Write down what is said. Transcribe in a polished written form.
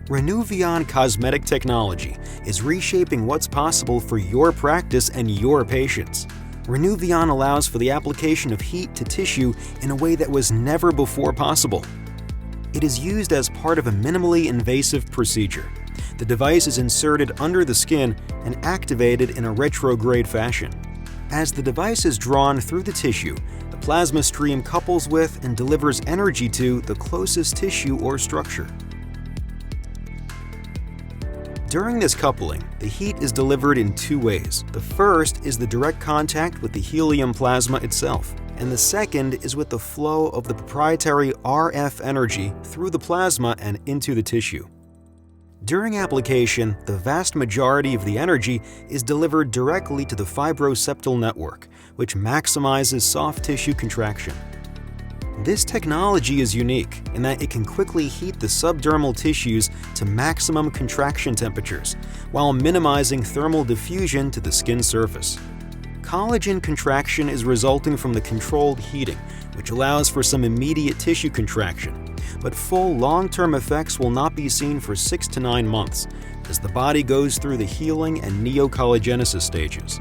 Renuvion cosmetic technology is reshaping what's possible for your practice and your patients. Renuvion allows for the application of heat to tissue in a way that was never before possible. It is used as part of a minimally invasive procedure. The device is inserted under the skin and activated in a retrograde fashion. As the device is drawn through the tissue, the plasma stream couples with and delivers energy to the closest tissue or structure. During this coupling, the heat is delivered in two ways. The first is the direct contact with the helium plasma itself, and the second is with the flow of the proprietary RF energy through the plasma and into the tissue. During application, the vast majority of the energy is delivered directly to the fibroseptal network, which maximizes soft tissue contraction. This technology is unique in that it can quickly heat the subdermal tissues to maximum contraction temperatures, while minimizing thermal diffusion to the skin surface. Collagen contraction is resulting from the controlled heating, which allows for some immediate tissue contraction, but full long-term effects will not be seen for 6 to 9 months, as the body goes through the healing and neocollagenesis stages.